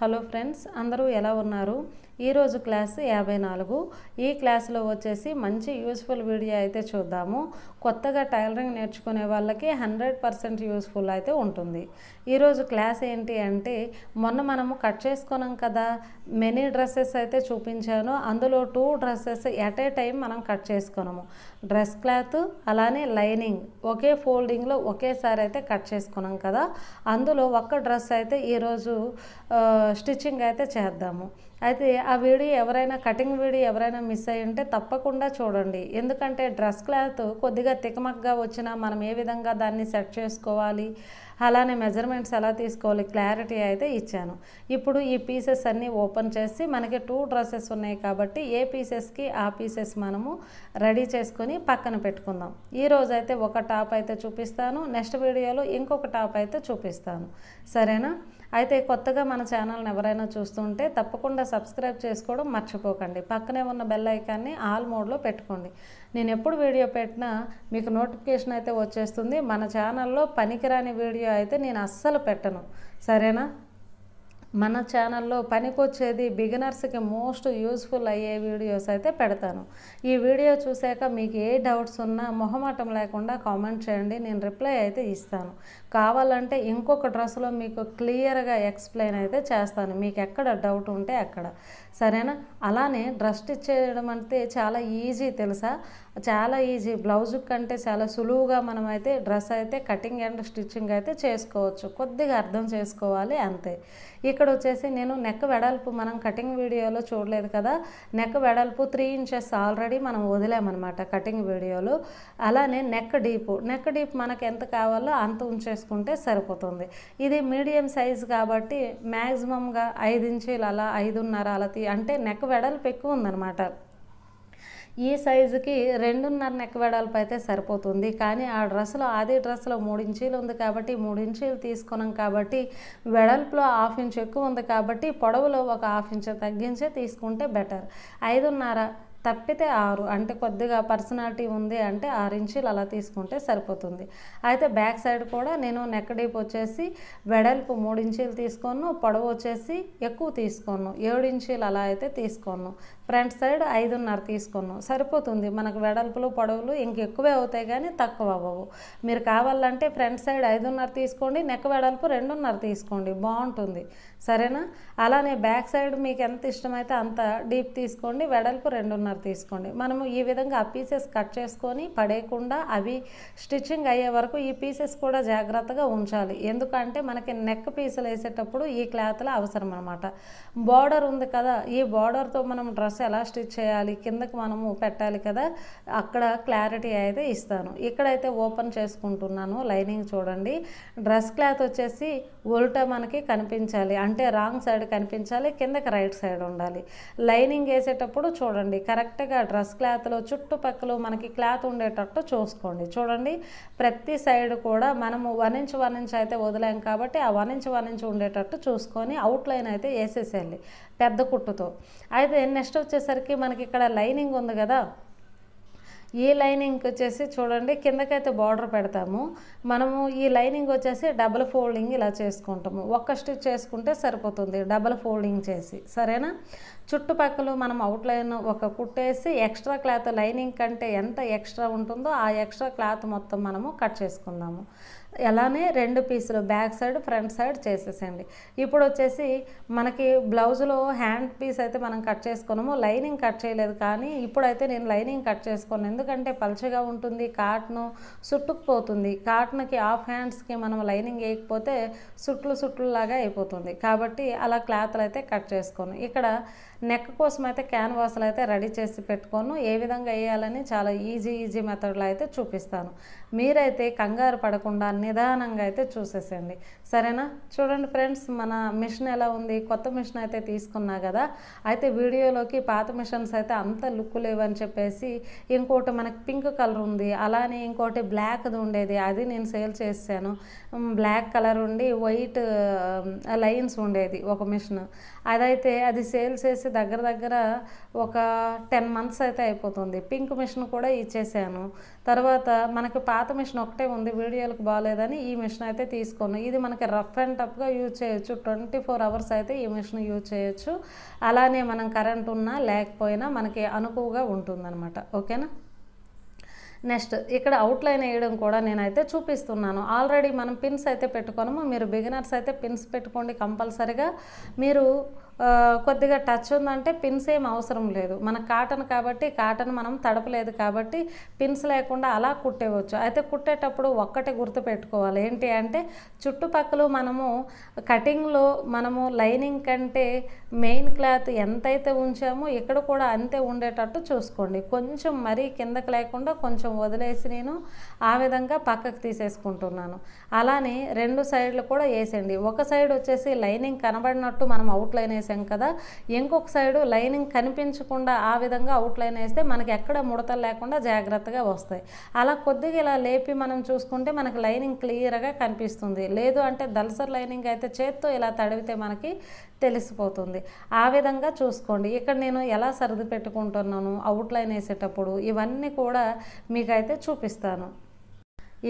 Hello friends, అందరూ ఎలా ఉన్నారు? ఈరోజు క్లాస్ 54. ఈ క్లాస్లో వచ్చేసి మంచి యూస్ఫుల్ వీడియో అయితే చూద్దాము. కొత్తగా టైలరింగ్ నేర్చుకునే వాళ్ళకి 100% యూస్ఫుల్ అయితే ఉంటుంది. ఈరోజు క్లాస్ ఏంటి అంటే, మొన్న మనము కట్ చేసుకున్నాం కదా, మెనీ డ్రెస్సెస్ అయితే చూపించాను. అందులో 2 డ్రెస్సెస్ ఎట్ ఏ టైం మనం కట్ చేసుకున్నాము. డ్రెస్ క్లాత్ అలానే లైనింగ్ ఒకే ఫోల్డింగ్లో ఒకేసారి అయితే కట్ చేసుకున్నాం కదా. అందులో ఒక్క డ్రెస్ అయితే ఈరోజు స్టిచ్చింగ్ అయితే చేద్దాము. అయితే ఆ వీడియో ఎవరైనా కటింగ్ వీడియో ఎవరైనా మిస్ అయ్యి ఉంటే తప్పకుండా చూడండి. ఎందుకంటే డ్రెస్ క్లాత్ కొద్దిగా తికమకగా వచ్చినా మనం ఏ విధంగా దాన్ని సెట్ చేసుకోవాలి, అలానే మెజర్మెంట్స్ ఎలా తీసుకోవాలి, క్లారిటీ అయితే ఇచ్చాను. ఇప్పుడు ఈ పీసెస్ అన్నీ ఓపెన్ చేసి మనకి 2 డ్రెస్సెస్ ఉన్నాయి కాబట్టి ఏ పీసెస్కి ఆ పీసెస్ మనము రెడీ చేసుకొని పక్కన పెట్టుకుందాం. ఈరోజు అయితే ఒక టాప్ అయితే చూపిస్తాను, నెక్స్ట్ వీడియోలో ఇంకొక టాప్ అయితే చూపిస్తాను. సరేనా? అయితే కొత్తగా మన ఛానల్ని ఎవరైనా చూస్తుంటే తప్పకుండా సబ్స్క్రైబ్ చేసుకోవడం మర్చిపోకండి. పక్కనే ఉన్న బెల్ ఐకాన్ని ఆల్ మోడ్లో పెట్టుకోండి. నేను ఎప్పుడు వీడియో పెట్టినా మీకు నోటిఫికేషన్ అయితే వచ్చేస్తుంది. మన ఛానల్లో పనికిరాని వీడియో అయితే నేను అస్సలు పెట్టను. సరేనా? మన ఛానల్లో పనికొచ్చేది, బిగినర్స్కి మోస్ట్ యూస్ఫుల్ అయ్యే వీడియోస్ అయితే పెడతాను. ఈ వీడియో చూశాక మీకు ఏ డౌట్స్ ఉన్నా మొహమాటం లేకుండా కామెంట్ చేయండి, నేను రిప్లై అయితే ఇస్తాను. కావాలంటే ఇంకొక డ్రెస్లో మీకు క్లియర్గా ఎక్స్ప్లెయిన్ అయితే చేస్తాను, మీకు ఎక్కడ డౌట్ ఉంటే అక్కడ. సరేనా? అలానే డ్రెస్ స్టిచ్ చేయడం అంటే చాలా ఈజీ తెలుసా? చాలా ఈజీ. బ్లౌజ్ కంటే చాలా సులువుగా మనమైతే డ్రెస్ అయితే కటింగ్ అండ్ స్టిచ్చింగ్ అయితే చేసుకోవచ్చు. కొద్దిగా అర్థం చేసుకోవాలి అంతే. ఇక్కడ వచ్చేసి నేను నెక్ వెడల్పు మనం కటింగ్ వీడియోలో చూడలేదు కదా, నెక్ వెడల్పు 3 ఇంచెస్ ఆల్రెడీ మనం వదిలామన్నమాట కటింగ్ వీడియోలో. అలానే నెక్ డీప్ మనకు ఎంత కావాలో అంత ఉంచేసుకుంటే సరిపోతుంది. ఇది మీడియం సైజ్ కాబట్టి మ్యాక్సిమంగా 5 ఇంచీలు అలా 5.5 అలా అంటే నెక్ వెడల్పు ఎక్కువ ఉందన్నమాట. ఈ సైజుకి 2.5 నెక్ వెడల్పు అయితే సరిపోతుంది. కానీ ఆ డ్రెస్లో ఆది డ్రెస్లో 3 ఇంచీలు ఉంది కాబట్టి 3 ఇంచీలు తీసుకున్నాం కాబట్టి వెడల్పులో 1/2 ఇంచ్ ఎక్కువ ఉంది కాబట్టి పొడవులో ఒక 1/2 ఇంచ్ తగ్గించే తీసుకుంటే బెటర్. 5.5 తప్పితే 6 అంటే కొద్దిగా పర్సనాలిటీ ఉంది అంటే 6 ఇంచీలు అలా తీసుకుంటే సరిపోతుంది. అయితే బ్యాక్ సైడ్ కూడా నేను నెక్ డీప్ వచ్చేసి వెడల్పు 3 ఇంచీలు తీసుకోను, పొడవు వచ్చేసి ఎక్కువ తీసుకోను, 7 ఇంచీలు అలా అయితే తీసుకోను. ఫ్రంట్ సైడ్ 5.5 తీసుకోను, సరిపోతుంది. మనకు వెడల్పులు పొడవులు ఇంకెక్కువే అవుతాయి కానీ తక్కువ అవ్వవు. మీరు కావాలంటే ఫ్రంట్ సైడ్ 5.5 తీసుకోండి, నెక్ వెడల్పు 2.5 తీసుకోండి, బాగుంటుంది. సరేనా? అలానే బ్యాక్ సైడ్ మీకు ఎంత ఇష్టమైతే అంత డీప్ తీసుకోండి, వెడల్పు 2.5 తీసుకోండి. మనము ఈ విధంగా ఆ పీసెస్ కట్ చేసుకొని పడేయకుండా అవి స్టిచ్చింగ్ అయ్యే వరకు ఈ పీసెస్ కూడా జాగ్రత్తగా ఉంచాలి. ఎందుకంటే మనకి నెక్ పీసులు వేసేటప్పుడు ఈ క్లాత్లో అవసరం అన్నమాట. బార్డర్ ఉంది కదా, ఈ బార్డర్తో మనం డ్రెస్ ఎలా స్టిచ్ చేయాలి, కిందకి మనము పెట్టాలి కదా, అక్కడ క్లారిటీ అయితే ఇస్తాను. ఇక్కడైతే ఓపెన్ చేసుకుంటున్నాను. లైనింగ్ చూడండి, డ్రెస్ క్లాత్ వచ్చేసి ఉల్టా మనకి కనిపించాలి, అంటే రాంగ్ సైడ్ కనిపించాలి, కిందకి రైట్ సైడ్ ఉండాలి. లైనింగ్ వేసేటప్పుడు చూడండి కరెక్ట్గా డ్రెస్ క్లాత్లో చుట్టుపక్కల మనకి క్లాత్ ఉండేటట్టు చూసుకోండి. చూడండి, ప్రతి సైడ్ కూడా మనము 1 ఇంచ్ అయితే వదిలాం కాబట్టి ఆ 1 ఇంచ్ ఉండేటట్టు చూసుకొని అవుట్లైన్ అయితే వేసేసేయాలి పెద్ద కుట్టుతో. అయితే నెక్స్ట్ వచ్చేసరికి మనకి ఇక్కడ లైనింగ్ ఉంది కదా, ఈ లైనింగ్ వచ్చేసి చూడండి కిందకైతే బార్డర్ పెడతాము. మనము ఈ లైనింగ్ వచ్చేసి డబుల్ ఫోల్డింగ్ ఇలా చేసుకుంటాము. ఒక్క స్టిచ్ చేసుకుంటే సరిపోతుంది డబుల్ ఫోల్డింగ్ చేసి. సరేనా? చుట్టుపక్కల మనం అవుట్లైన్ ఒక కుట్టేసి ఎక్స్ట్రా క్లాత్ లైనింగ్ కంటే ఎంత ఎక్స్ట్రా ఉంటుందో ఆ ఎక్స్ట్రా క్లాత్ మొత్తం మనము కట్ చేసుకుందాము. అలానే 2 పీసులు బ్యాక్ సైడ్ ఫ్రంట్ సైడ్ చేసేసండి. ఇప్పుడు వచ్చేసి మనకి బ్లౌజులో హ్యాండ్ పీస్ అయితే మనం కట్ చేసుకున్నాము, లైనింగ్ కట్ చేయలేదు. కానీ ఇప్పుడైతే నేను లైనింగ్ కట్ చేసుకున్నాను, ఎందుకంటే పలుచగా ఉంటుంది, కాటను చుట్టుకుపోతుంది. కాటన్కి హాఫ్ హ్యాండ్స్కి మనం లైనింగ్ వేయకపోతే సుట్లు లాగా అయిపోతుంది కాబట్టి అలా క్లాత్లు అయితే కట్ చేసుకోను. ఇక్కడ నెక్ కోసం అయితే క్యాన్వాస్లు అయితే రెడీ చేసి పెట్టుకోను. ఏ విధంగా వేయాలని చాలా ఈజీ మెథడ్లో అయితే చూపిస్తాను. మీరైతే కంగారు పడకుండా నిదానంగా అయితే చూసేసండి. సరేనా? చూడండి ఫ్రెండ్స్, మన మిషన్ ఎలా ఉంది, కొత్త మిషన్ అయితే తీసుకున్నా కదా. అయితే వీడియోలోకి పాత మిషన్స్ అయితే అంత లుక్ లేవని చెప్పేసి ఇంకోటి మనకి పింక్ కలర్ ఉంది, అలానే ఇంకోటి బ్లాక్ది ఉండేది, అది నేను సేల్ చేశాను. బ్లాక్ కలర్ ఉండి వైట్ లైన్స్ ఉండేది ఒక మిషన్, అదైతే అది సేల్ చేసి వచ్చేసి దగ్గర దగ్గర ఒక 10 months అయితే అయిపోతుంది. పింక్ మిషన్ కూడా ఇచ్చేసాను. తర్వాత మనకి పాత మిషన్ ఒకటే ఉంది, వీడియోలకు బాగాలేదని ఈ మిషన్ అయితే తీసుకున్నాను. ఇది మనకి రఫ్ అండ్ టఫ్గా యూజ్ చేయొచ్చు, 24 hours అయితే ఈ మిషన్ యూజ్ చేయొచ్చు. అలానే మనం కరెంట్ ఉన్నా లేకపోయినా మనకి అనుకువగా ఉంటుందన్నమాట. ఓకేనా. నెక్స్ట్ ఇక్కడ అవుట్లైన్ వేయడం కూడా నేనైతే చూపిస్తున్నాను. ఆల్రెడీ మనం పిన్స్ అయితే పెట్టుకోనము. మీరు బిగినర్స్ అయితే పిన్స్ పెట్టుకోండి కంపల్సరిగా. మీరు కొద్దిగా టచ్ ఉందంటే పిన్స్ ఏం అవసరం లేదు. మన కాటన్ కాబట్టి, కాటన్ మనం తడపలేదు కాబట్టి పిన్స్ లేకుండా అలా కుట్టేవచ్చు. అయితే కుట్టేటప్పుడు ఒక్కటే గుర్తు పెట్టుకోవాలి, ఏంటి అంటే చుట్టుపక్కల మనము కటింగ్లో మనము లైనింగ్ కంటే మెయిన్ క్లాత్ ఎంతైతే ఉంచామో ఇక్కడ కూడా అంతే ఉండేటట్టు చూసుకోండి. కొంచెం మరీ కిందకి లేకుండా కొంచెం వదిలేసి నేను ఆ విధంగా పక్కకు తీసేసుకుంటున్నాను. అలానే 2 సైడ్లు కూడా వేసేయండి. ఒక సైడ్ వచ్చేసి లైనింగ్ కనబడినట్టు మనం అవుట్లైన్ వేసాం కదా, ఇంకొక సైడు లైనింగ్ కనిపించకుండా ఆ విధంగా అవుట్లైన్ వేస్తే మనకి ఎక్కడ ముడతలు లేకుండా జాగ్రత్తగా వస్తాయి. అలా కొద్దిగా ఇలా లేపి మనం చూసుకుంటే మనకి లైనింగ్ క్లియర్గా కనిపిస్తుంది. లేదు అంటే దల్సర్ లైనింగ్ అయితే చేత్తో ఇలా తడివితే మనకి తెలిసిపోతుంది. ఆ విధంగా చూసుకోండి. ఇక్కడ నేను ఎలా సర్ది పెట్టుకుంటున్నాను అవుట్లైన్ వేసేటప్పుడు ఇవన్నీ కూడా మీకైతే చూపిస్తాను.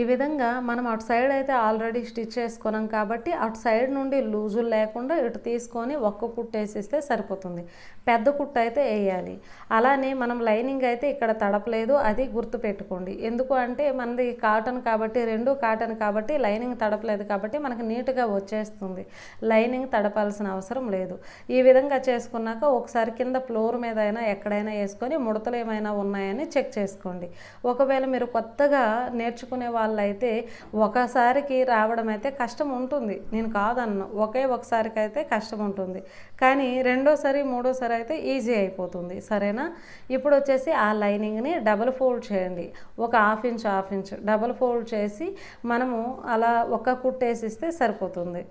ఈ విధంగా మనం అటు సైడ్ అయితే ఆల్రెడీ స్టిచ్ చేసుకున్నాం కాబట్టి అటు సైడ్ నుండి లూజులు లేకుండా ఇటు తీసుకొని ఒక్క కుట్టు వేసేస్తే సరిపోతుంది. పెద్ద కుట్టు అయితే వేయాలి. అలానే మనం లైనింగ్ అయితే ఇక్కడ తడపలేదు, అది గుర్తు పెట్టుకోండి. ఎందుకు అంటే మనది కాటన్ కాబట్టి, 2 కాటన్ కాబట్టి లైనింగ్ తడపలేదు కాబట్టి మనకు నీట్గా వచ్చేస్తుంది. లైనింగ్ తడపాల్సిన అవసరం లేదు. ఈ విధంగా చేసుకున్నాక ఒకసారి కింద ఫ్లోర్ మీద అయినా ఎక్కడైనా వేసుకొని ముడతలు ఏమైనా ఉన్నాయని చెక్ చేసుకోండి. ఒకవేళ మీరు కొత్తగా నేర్చుకునే వాళ్ళైతే ఒకసారికి రావడం అయితే కష్టం ఉంటుంది, నేను కాదన్ను. ఒకసారికి అయితే కష్టం ఉంటుంది, కానీ రెండోసారి మూడోసారి అయితే ఈజీ అయిపోతుంది. సరేనా. ఇప్పుడు వచ్చేసి ఆ లైనింగ్ని డబుల్ ఫోల్డ్ చేయండి. ఒక హాఫ్ ఇంచ్ డబుల్ ఫోల్డ్ చేసి మనము అలా ఒక కుట్టేసిస్తే సరిపోతుంది.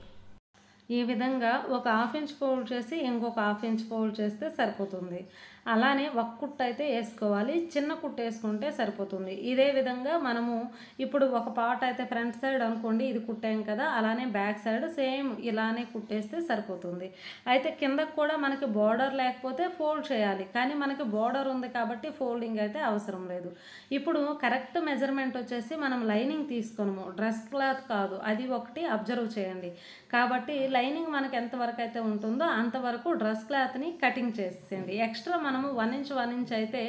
ఈ విధంగా ఒక హాఫ్ ఇంచ్ ఫోల్డ్ చేసి ఇంకొక హాఫ్ ఇంచ్ ఫోల్డ్ చేస్తే సరిపోతుంది. అలానే ఒక కుట్టు అయితే వేసుకోవాలి, చిన్న కుట్టు వేసుకుంటే సరిపోతుంది. ఇదే విధంగా మనము ఇప్పుడు ఒక పార్ట్ అయితే ఫ్రంట్ సైడ్ అనుకోండి, ఇది కుట్టాం కదా, అలానే బ్యాక్ సైడ్ సేమ్ ఇలానే కుట్టేస్తే సరిపోతుంది. అయితే కిందకు కూడా మనకి బోర్డర్ లేకపోతే ఫోల్డ్ చేయాలి, కానీ మనకి బోర్డర్ ఉంది కాబట్టి ఫోల్డింగ్ అయితే అవసరం లేదు. ఇప్పుడు కరెక్ట్ మెజర్మెంట్ వచ్చేసి మనం లైనింగ్ తీసుకున్నాము, డ్రెస్ క్లాత్ కాదు, అది ఒకటి అబ్జర్వ్ చేయండి. కాబట్టి లైనింగ్ మనకి ఎంతవరకు అయితే ఉంటుందో అంతవరకు డ్రెస్ క్లాత్ని కటింగ్ చేసేయండి. ఎక్స్ట్రా మనము 1 ఇంచ్ అయితే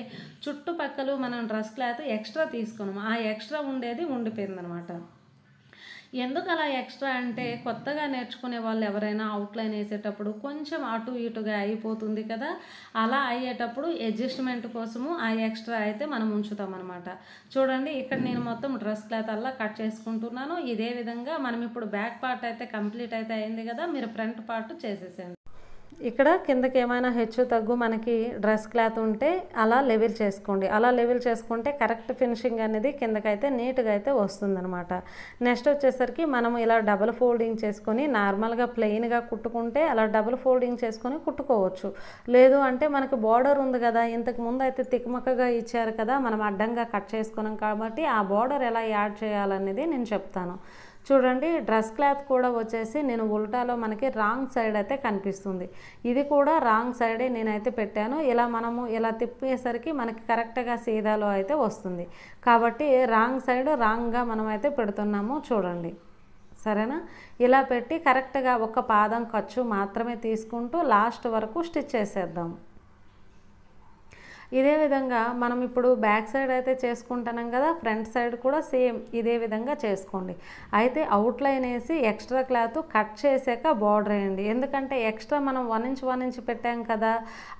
చుట్టుపక్కల మనం డ్రెస్ క్లాత్ ఎక్స్ట్రా తీసుకున్నాము, ఆ ఎక్స్ట్రా ఉండేది ఉండిపోయిందనమాట. ఎందుకు అలా ఎక్స్ట్రా అంటే కొత్తగా నేర్చుకునే వాళ్ళు ఎవరైనా అవుట్లైన్ వేసేటప్పుడు కొంచెం అటు ఇటుగా అయిపోతుంది కదా, అలా అయ్యేటప్పుడు అడ్జస్ట్మెంట్ కోసము ఆ ఎక్స్ట్రా అయితే మనం ఉంచుతామన్నమాట. చూడండి ఇక్కడ నేను మొత్తం డ్రెస్ క్లాత్ అలా కట్ చేసుకుంటున్నాను. ఇదే విధంగా మనం ఇప్పుడు బ్యాక్ పార్ట్ అయితే కంప్లీట్ అయితే అయింది కదా, మీరు ఫ్రంట్ పార్ట్ చేసేసేయండి. ఇక్కడ కిందకి ఏమైనా హెచ్చు తగ్గు మనకి డ్రెస్ క్లాత్ ఉంటే అలా లెవెల్ చేసుకోండి. అలా లెవెల్ చేసుకుంటే కరెక్ట్ ఫినిషింగ్ అనేది కిందకైతే నీట్గా అయితే వస్తుందన్నమాట. నెక్స్ట్ వచ్చేసరికి మనం ఇలా డబుల్ ఫోల్డింగ్ చేసుకొని నార్మల్గా ప్లెయిన్గా కుట్టుకుంటే అలా డబుల్ ఫోల్డింగ్ చేసుకొని కుట్టుకోవచ్చు. లేదు అంటే మనకి బార్డర్ ఉంది కదా, ఇంతకు ముందు అయితే తికమకగా ఇచ్చారు కదా, మనం అడ్డంగా కట్ చేసుకున్నాం కాబట్టి ఆ బార్డర్ ఎలా యాడ్ చేయాలనేది నేను చెప్తాను. చూడండి డ్రెస్ క్లాత్ కూడా వచ్చేసి నేను ఉల్టాలో మనకి రాంగ్ సైడ్ అయితే కనిపిస్తుంది. ఇది కూడా రాంగ్ సైడే నేనైతే పెట్టాను. ఇలా మనము ఇలా తిప్పేసరికి మనకి కరెక్ట్గా సీదాలో అయితే వస్తుంది. కాబట్టి రాంగ్ సైడ్ రాంగ్గా మనం అయితే పెడుతున్నాము చూడండి. సరేనా. ఇలా పెట్టి కరెక్ట్గా ఒక పాదం ఖర్చు మాత్రమే తీసుకుంటూ లాస్ట్ వరకు స్టిచ్ చేసేద్దాం. ఇదే విధంగా మనం ఇప్పుడు బ్యాక్ సైడ్ అయితే చేసుకుంటున్నాం కదా, ఫ్రంట్ సైడ్ కూడా సేమ్ ఇదే విధంగా చేసుకోండి. అయితే అవుట్లైన్ వేసి ఎక్స్ట్రా క్లాత్ కట్ చేసాక బార్డర్ వేయండి. ఎందుకంటే ఎక్స్ట్రా మనం 1 ఇంచ్ పెట్టాం కదా,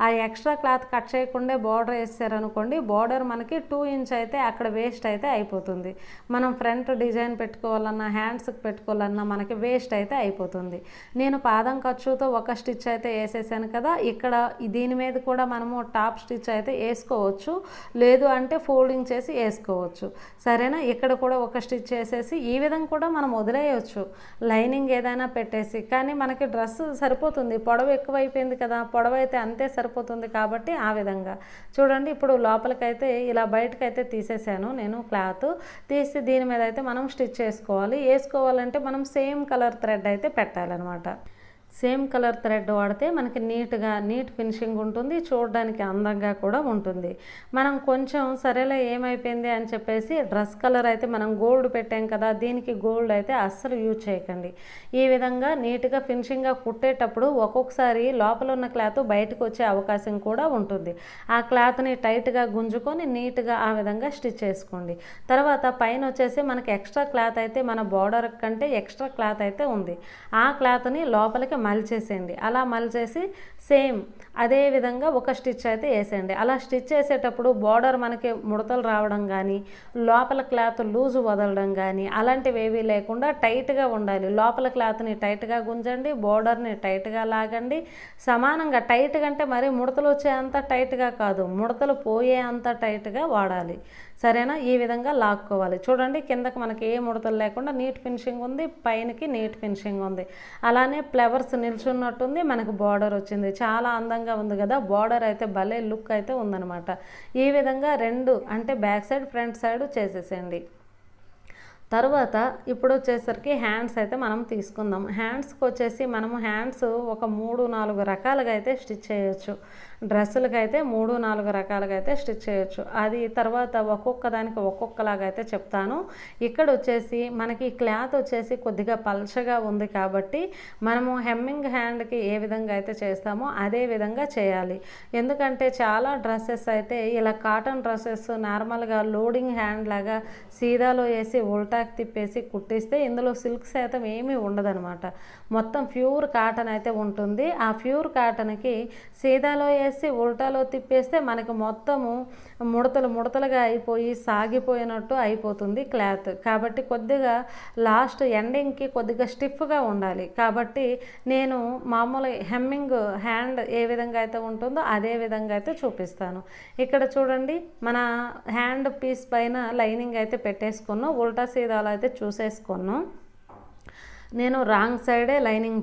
ఆ ఎక్స్ట్రా క్లాత్ కట్ చేయకుండా బార్డర్ వేసారనుకోండి, బార్డర్ మనకి 2 ఇంచ్ అయితే అక్కడ వేస్ట్ అయితే అయిపోతుంది. మనం ఫ్రంట్ డిజైన్ పెట్టుకోవాలన్నా హ్యాండ్స్కి పెట్టుకోవాలన్నా మనకి వేస్ట్ అయితే అయిపోతుంది. నేను పాదం ఖర్చుతో ఒక స్టిచ్ అయితే వేసేసాను కదా, ఇక్కడ దీని మీద కూడా మనము టాప్ స్టిచ్ అయితే వేసుకోవచ్చు, లేదు అంటే ఫోల్డింగ్ చేసి వేసుకోవచ్చు. సరేనా. ఇక్కడ కూడా ఒక స్టిచ్ వేసేసి ఈ విధంగా కూడా మనం వదిలేయచ్చు, లైనింగ్ ఏదైనా పెట్టేసి. కానీ మనకి డ్రెస్ సరిపోతుంది, పొడవు ఎక్కువైపోయింది కదా, పొడవు అయితే అంతే సరిపోతుంది కాబట్టి ఆ విధంగా చూడండి. ఇప్పుడు లోపలికైతే ఇలా బయటకైతే తీసేసాను నేను క్లాత్ తీసి, దీని మీద అయితే మనం స్టిచ్ వేసుకోవాలి. వేసుకోవాలంటే మనం సేమ్ కలర్ థ్రెడ్ అయితే పెట్టాలన్నమాట. సేమ్ కలర్ థ్రెడ్ వాడితే మనకి నీట్ ఫినిషింగ్ ఉంటుంది, చూడడానికి అందంగా కూడా ఉంటుంది. మనం కొంచెం సరేలే ఏమైపోయింది అని చెప్పేసి డ్రెస్ కలర్ అయితే మనం గోల్డ్ పెట్టాం కదా, దీనికి గోల్డ్ అయితే అస్సలు యూజ్ చేయకండి. ఈ విధంగా నీట్గా ఫినిషింగ్గా కుట్టేటప్పుడు ఒక్కొక్కసారి లోపల ఉన్న క్లాత్ బయటకు వచ్చే అవకాశం కూడా ఉంటుంది. ఆ క్లాత్ని టైట్గా గుంజుకొని నీట్గా ఆ విధంగా స్టిచ్ చేసుకోండి. తర్వాత పైన వచ్చేసి మనకి ఎక్స్ట్రా క్లాత్ అయితే మన బార్డర్ కంటే ఎక్స్ట్రా క్లాత్ అయితే ఉంది, ఆ క్లాత్ని లోపలికి మలిచేసేయండి. అలా మలిచేసి సేమ్ అదే విధంగా ఒక స్టిచ్ అయితే వేసేయండి. అలా స్టిచ్ చేసేటప్పుడు బార్డర్ మనకి ముడతలు రావడం కానీ, లోపల క్లాత్ లూజు వదలడం కానీ అలాంటివి ఏవీ లేకుండా టైట్గా ఉండాలి. లోపల క్లాత్ని టైట్గా గుంజండి, బార్డర్ని టైట్గా లాగండి. సమానంగా టైట్గా అంటే మరి ముడతలు వచ్చే అంత టైట్గా కాదు, ముడతలు పోయే అంత టైట్గా వాడాలి. సరేనా? ఈ విధంగా లాక్కోవాలి. చూడండి కిందకి మనకి ఏ ముడతలు లేకుండా నీట్ ఫినిషింగ్ ఉంది, పైనకి నీట్ ఫినిషింగ్ ఉంది. అలానే ఫ్లవర్స్ నిల్చున్నట్టుంది, మనకు బార్డర్ వచ్చింది, చాలా అందంగా ఉంది కదా. బార్డర్ అయితే భలే లుక్ అయితే ఉందన్నమాట. ఈ విధంగా రెండు అంటే బ్యాక్ సైడ్ ఫ్రంట్ సైడ్ చేసేసేయండి. తర్వాత ఇప్పుడు వచ్చేసరికి హ్యాండ్స్ అయితే మనం తీసుకుందాం. హ్యాండ్స్కి వచ్చేసి మనము హ్యాండ్స్ ఒక 3-4 రకాలుగా అయితే స్టిచ్ చేయొచ్చు. డ్రెస్సులకి అయితే 3-4 రకాలుగా అయితే స్టిచ్ చేయొచ్చు. అది తర్వాత ఒక్కొక్క దానికి ఒక్కొక్కలాగా అయితే చెప్తాను. ఇక్కడ వచ్చేసి మనకి క్లాత్ వచ్చేసి కొద్దిగా పల్చగా ఉంది కాబట్టి మనము హెమ్మింగ్ హ్యాండ్కి ఏ విధంగా అయితే చేస్తామో అదే విధంగా చేయాలి. ఎందుకంటే చాలా డ్రెస్సెస్ అయితే ఇలా కాటన్ డ్రెస్సెస్ నార్మల్గా లోడింగ్ హ్యాండ్ లాగా సీదాలో వేసి ఉల్టాకి తిప్పేసి కుట్టిస్తే ఇందులో సిల్క్ శాతం ఏమీ ఉండదనమాట. మొత్తం ప్యూర్ కాటన్ అయితే ఉంటుంది. ఆ ప్యూర్ కాటన్కి సీదాలో వేసి ఉల్టాలో తిప్పేస్తే మనకి మొత్తము ముడతలుగా అయిపోయి సాగిపోయినట్టు అయిపోతుంది క్లాత్. కాబట్టి కొద్దిగా లాస్ట్ ఎండింగ్కి కొద్దిగా స్టిఫ్గా ఉండాలి. కాబట్టి నేను మామూలు హెమ్మింగ్ హ్యాండ్ ఏ విధంగా అయితే ఉంటుందో అదే విధంగా అయితే చూపిస్తాను. ఇక్కడ చూడండి మన హ్యాండ్ పీస్ పైన లైనింగ్ అయితే పెట్టేసుకున్నాం, ఉల్టా సీదాలో అయితే చూసేసుకున్నాం. నేను రాంగ్ సైడే లైనింగ్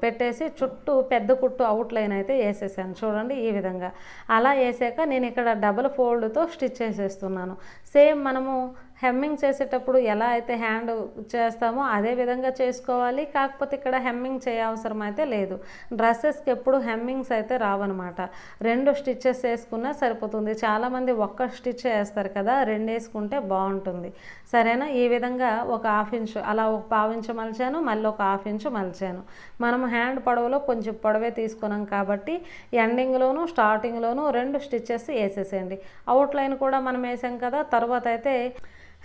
పెట్టేసి చుట్టూ పెద్ద కుట్టు అవుట్ లైన్ అయితే వేసేసాను. చూడండి ఈ విధంగా. అలా వేసాక నేను ఇక్కడ డబుల్ ఫోల్డ్తో స్టిచ్ చేసేస్తున్నాను. సేమ్ మనము హెమ్మింగ్ చేసేటప్పుడు ఎలా అయితే హ్యాండ్ చేస్తామో అదే విధంగా చేసుకోవాలి. కాకపోతే ఇక్కడ హెమ్మింగ్ చేయవసరం అయితే లేదు. డ్రెస్సెస్కి ఎప్పుడు హెమ్మింగ్స్ అయితే రావన్నమాట. 2 స్టిచ్చెస్ వేసుకున్నా సరిపోతుంది. చాలామంది ఒక్క స్టిచ్ వేస్తారు కదా, 2 వేసుకుంటే బాగుంటుంది. సరేనా? ఈ విధంగా ఒక 1/2 ఇంచు అలా ఒక 1/2 ఇంచు మలిచాను, మళ్ళీ ఒక 1/2 ఇంచు మలిచాను. మనం హ్యాండ్ పొడవులో కొంచెం పొడవే తీసుకున్నాం కాబట్టి ఎండింగ్లోను స్టార్టింగ్లోను 2 స్టిచ్చెస్ వేసేసేయండి. అవుట్లైన్ కూడా మనం వేసాం కదా. తర్వాత అయితే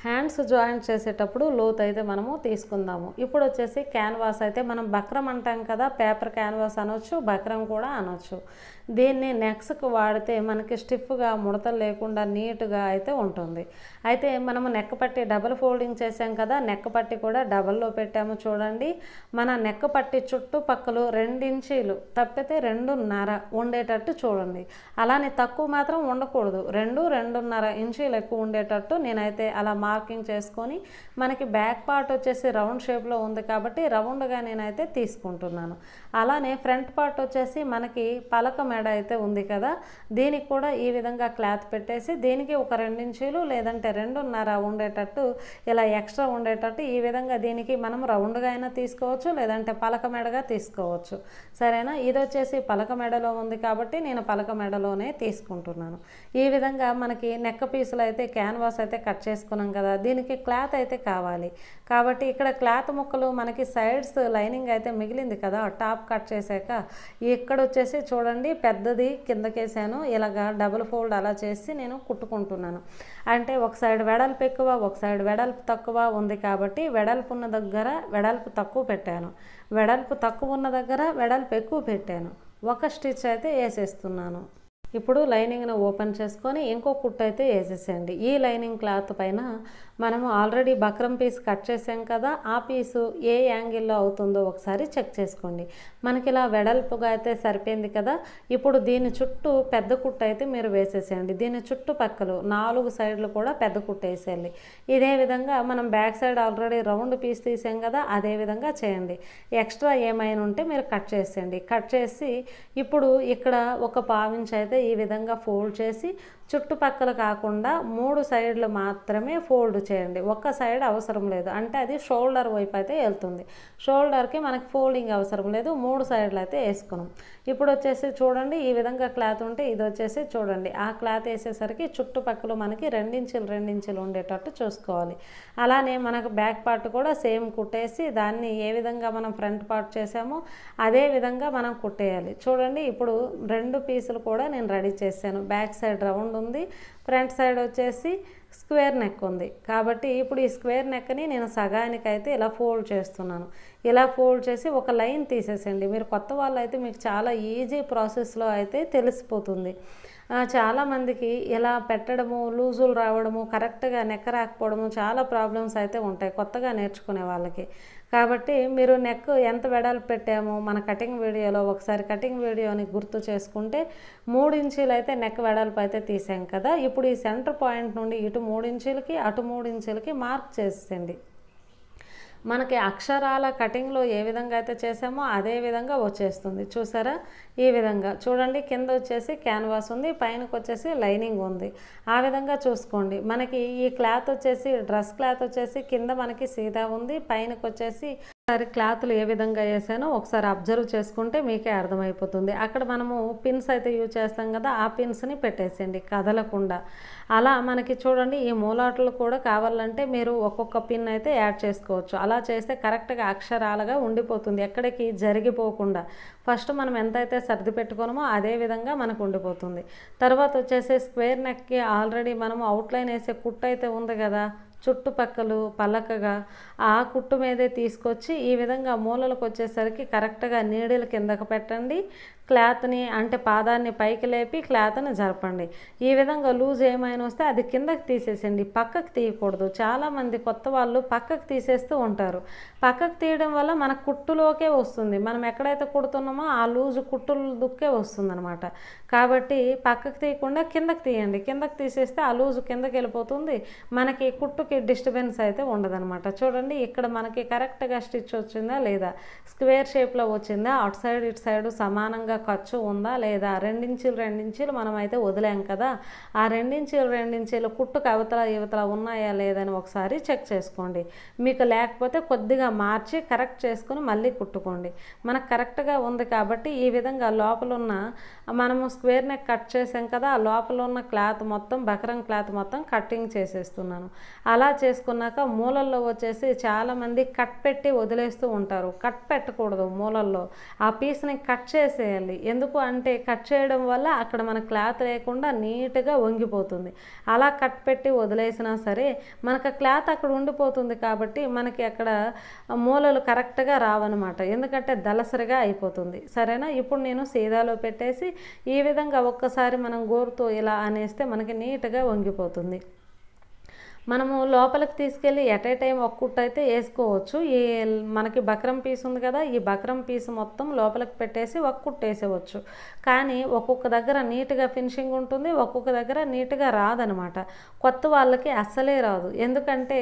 హ్యాండ్స్ జాయింట్ చేసేటప్పుడు లోతు అయితే మనము తీసుకుందాము. ఇప్పుడు వచ్చేసి క్యాన్వాస్ అయితే మనం బక్రం అంటాం కదా, పేపర్ క్యాన్వాస్ అనొచ్చు, బక్రం కూడా అనొచ్చు. దీన్ని నెక్స్కి వాడితే మనకి స్టిఫ్గా ముడతలు లేకుండా నీట్గా అయితే ఉంటుంది. అయితే మనము నెక్ పట్టి డబుల్ ఫోల్డింగ్ చేసాం కదా, నెక్ పట్టి కూడా డబల్లో పెట్టాము. చూడండి మన నెక్ పట్టి చుట్టుపక్కలు 2 ఇంచీలు తప్పితే 2.5 ఉండేటట్టు చూడండి. అలానే తక్కువ మాత్రం ఉండకూడదు, 2-2.5 ఇంచీలు ఎక్కువ ఉండేటట్టు నేనైతే అలా మార్కింగ్ చేసుకొని, మనకి బ్యాక్ పార్ట్ వచ్చేసి రౌండ్ షేప్లో ఉంది కాబట్టి రౌండ్గా నేనైతే తీసుకుంటున్నాను. అలానే ఫ్రంట్ పార్ట్ వచ్చేసి మనకి పలక మెడ అయితే ఉంది కదా, దీనికి కూడా ఈ విధంగా క్లాత్ పెట్టేసి దీనికి ఒక 2 ఇంచీలు లేదంటే 2.5 ఉండేటట్టు ఇలా ఎక్స్ట్రా ఉండేటట్టు ఈ విధంగా దీనికి మనం రౌండ్గా అయినా తీసుకోవచ్చు, లేదంటే పలక మెడగా తీసుకోవచ్చు. సరేనా? ఇది వచ్చేసి పలక మెడలో ఉంది కాబట్టి నేను పలక మెడలోనే తీసుకుంటున్నాను. ఈ విధంగా మనకి నెక్ పీసులు అయితే క్యాన్వాస్ అయితే కట్ చేసుకున్నాం కదా, దీనికి క్లాత్ అయితే కావాలి కాబట్టి ఇక్కడ క్లాత్ ముక్కలు మనకి సైడ్స్ లైనింగ్ అయితే మిగిలింది కదా, టాప్ కట్ చేశాక ఇక్కడ వచ్చేసి చూడండి పెద్దది కిందకేసాను. ఇలాగా డబుల్ ఫోల్డ్ అలా చేసి నేను కుట్టుకుంటున్నాను. అంటే ఒక సైడ్ వెడల్పు ఎక్కువ, ఒక సైడ్ వెడల్పు తక్కువ ఉంది కాబట్టి వెడల్పు ఉన్న దగ్గర వెడల్పు తక్కువ పెట్టాను, వెడల్పు తక్కువ ఉన్న దగ్గర వెడల్పు ఎక్కువ పెట్టాను. ఒక స్టిచ్ అయితే వేసేస్తున్నాను. ఇప్పుడు లైనింగ్ను ఓపెన్ చేసుకొని ఇంకో కుట్టు అయితే వేసేసేయండి. ఈ లైనింగ్ క్లాత్ పైన మనము ఆల్రెడీ బక్రం పీస్ కట్ చేసాం కదా, ఆ పీసు ఏ యాంగిల్లో అవుతుందో ఒకసారి చెక్ చేసుకోండి. మనకి ఇలా వెడల్పుగా అయితే సరిపోయింది కదా. ఇప్పుడు దీని చుట్టూ పెద్ద కుట్టు అయితే మీరు వేసేసేయండి. దీని చుట్టుపక్కలు 4 సైడ్లు కూడా పెద్ద కుట్టు వేసేయాలి. ఇదే విధంగా మనం back side already round piece తీసాం కదా, అదే విధంగా చేయండి. ఎక్స్ట్రా ఏమైనా ఉంటే మీరు కట్ చేసేయండి. కట్ చేసి ఇప్పుడు ఇక్కడ ఒక 1/2 ఇంచ్ అయితే ఈ విధంగా ఫోల్డ్ చేసి చుట్టుపక్కల కాకుండా 3 సైడ్లు మాత్రమే ఫోల్డ్ చేయండి. ఒక్క సైడ్ అవసరం లేదు, అంటే అది షోల్డర్ వైపు అయితే వెళ్తుంది. షోల్డర్కి మనకి ఫోల్డింగ్ అవసరం లేదు, 3 సైడ్లు అయితే వేసుకున్నాం. ఇప్పుడు వచ్చేసి చూడండి ఈ విధంగా క్లాత్ ఉంటే ఇది వచ్చేసి చూడండి ఆ క్లాత్ వేసేసరికి చుట్టుపక్కల మనకి 2 ఇంచులు 2 ఇంచులు ఉండేటట్టు చూసుకోవాలి. అలానే మనకు బ్యాక్ పార్ట్ కూడా సేమ్ కుట్టేసి దాన్ని ఏ విధంగా మనం ఫ్రంట్ పార్ట్ చేసామో అదే విధంగా మనం కుట్టేయాలి. చూడండి ఇప్పుడు 2 పీసులు కూడా నేను రెడీ చేశాను. బ్యాక్ సైడ్ రౌండ్ ఉంది, ఫ్రంట్ సైడ్ వచ్చేసి స్క్వేర్ నెక్ ఉంది. కాబట్టి ఇప్పుడు ఈ స్క్వేర్ నెక్ని నేను సగానికైతే ఇలా ఫోల్డ్ చేస్తున్నాను. ఇలా ఫోల్డ్ చేసి ఒక లైన్ తీసేసండి. మీరు కొత్త వాళ్ళు అయితే మీకు చాలా ఈజీ ప్రాసెస్లో అయితే తెలిసిపోతుంది. చాలామందికి ఇలా పెట్టడము, లూజులు రావడము, కరెక్ట్గా నెక్ రాకపోవడము చాలా ప్రాబ్లమ్స్ అయితే ఉంటాయి కొత్తగా నేర్చుకునే వాళ్ళకి. కాబట్టి మీరు నెక్ ఎంత వెడల్పు పెట్టామో మన కటింగ్ వీడియోలో ఒకసారి కటింగ్ వీడియోని గుర్తు చేసుకుంటే 3 ఇంచీలు అయితే నెక్ వెడల్పు అయితే తీసాం కదా. ఇప్పుడు ఈ సెంటర్ పాయింట్ నుండి ఇటు 3 ఇంచీలకి అటు 3 ఇంచీలకి మార్క్ చేసేయండి. మనకి అక్షరాల కటింగ్లో ఏ విధంగా అయితే చేసామో అదే విధంగా వచ్చేస్తుంది. చూసారా ఈ విధంగా చూడండి. కింద వచ్చేసి క్యాన్వాస్ ఉంది, పైనకి వచ్చేసి లైనింగ్ ఉంది. ఆ విధంగా చూసుకోండి. మనకి ఈ క్లాత్ వచ్చేసి డ్రెస్ క్లాత్ వచ్చేసి కింద మనకి సీదా ఉంది, పైనకి వచ్చేసి ఒకసారి క్లాత్లు ఏ విధంగా వేసానో ఒకసారి అబ్జర్వ్ చేసుకుంటే మీకే అర్థమైపోతుంది. అక్కడ మనము పిన్స్ అయితే యూజ్ చేస్తాం కదా, ఆ పిన్స్ని పెట్టేసేయండి కదలకుండా. అలా మనకి చూడండి ఈ మూలాట్లు కూడా కావాలంటే మీరు ఒక్కొక్క పిన్ అయితే యాడ్ చేసుకోవచ్చు. అలా చేస్తే కరెక్ట్గా అక్షరాలుగా ఉండిపోతుంది, ఎక్కడికి జరిగిపోకుండా. ఫస్ట్ మనం ఎంతైతే సర్ది పెట్టుకున్నామో అదే విధంగా మనకు ఉండిపోతుంది. తర్వాత వచ్చేసి స్క్వేర్ నెక్కి ఆల్రెడీ మనం అవుట్లైన్ వేసే కుట్టు అయితే ఉంది కదా, చుట్టుపక్కలు పలకగా ఆ కుట్టు మీదే తీసుకొచ్చి ఈ విధంగా మూలలకు వచ్చేసరికి కరెక్ట్గా నీడిల కిందకు పెట్టండి. క్లాత్ని అంటే పాదాన్ని పైకి లేపి క్లాత్ని జరపండి. ఈ విధంగా లూజ్ ఏమైనా వస్తే అది కిందకి తీసేసండి, పక్కకు తీయకూడదు. చాలామంది కొత్త వాళ్ళు పక్కకు తీసేస్తూ ఉంటారు. పక్కకు తీయడం వల్ల మన కుట్టులోకే వస్తుంది, మనం ఎక్కడైతే కుడుతున్నామో ఆ లూజు కుట్టులు దుక్కే వస్తుంది అనమాట. కాబట్టి పక్కకు తీయకుండా కిందకి తీయండి. కిందకి తీసేస్తే ఆ లూజు కిందకి వెళ్ళిపోతుంది, మనకి కుట్టుకి డిస్టర్బెన్స్ అయితే ఉండదనమాట. చూడండి ఇక్కడ మనకి కరెక్ట్గా స్టిచ్ వచ్చిందా లేదా, స్క్వేర్ షేప్లో వచ్చిందా, అటు సైడ్ ఇటు సైడ్ సమానంగా ఖర్చు ఉందా లేదా, 2 ఇంచులు 2 ఇంచులు మనం అయితే వదిలాం కదా, ఆ 2 ఇంచులు 2 ఇంచులు కుట్టుకు అవతల యువతల ఉన్నాయా లేదని ఒకసారి చెక్ చేసుకోండి. మీకు లేకపోతే కొద్దిగా మార్చి కరెక్ట్ చేసుకుని మళ్ళీ కుట్టుకోండి. మనకు కరెక్ట్గా ఉంది కాబట్టి ఈ విధంగా లోపల ఉన్న మనము స్క్వేర్ నెక్ కట్ చేసాం కదా, ఆ లోపల ఉన్న క్లాత్ మొత్తం బకరం క్లాత్ మొత్తం కట్టింగ్ చేసేస్తున్నాను. అలా చేసుకున్నాక మూలల్లో వచ్చేసి చాలామంది కట్ పెట్టి వదిలేస్తూ ఉంటారు. కట్ పెట్టకూడదు, మూలల్లో ఆ పీస్ని కట్ చేసేయాలి. ఎందుకు అంటే కట్ చేయడం వల్ల అక్కడ మన క్లాత్ లేకుండా నీట్గా వంగిపోతుంది. అలా కట్ పెట్టి వదిలేసినా సరే మనకు క్లాత్ అక్కడ ఉండిపోతుంది కాబట్టి మనకి అక్కడ మూలలు కరెక్ట్గా రావన్నమాట, ఎందుకంటే దలసరిగా అయిపోతుంది. సరేనా. ఇప్పుడు నేను సీదాలో పెట్టేసి ఈ విధంగా ఒక్కసారి మనం గోరుతో ఇలా అనేస్తే మనకి నీట్గా వంగిపోతుంది. మనము లోపలికి తీసుకెళ్ళి ఎట్ ఏ టైం ఒక కుట్టు అయితే వేసుకోవచ్చు. ఈ మనకి బక్రం పీస్ ఉంది కదా, ఈ బక్రం పీస్ మొత్తం లోపలికి పెట్టేసి ఒక కుట్టు వేసేవచ్చు. కానీ ఒక్కొక్క దగ్గర నీట్గా ఫినిషింగ్ ఉంటుంది, ఒక్కొక్క దగ్గర నీట్గా రాదనమాట. కొత్త వాళ్ళకి అస్సలే రాదు, ఎందుకంటే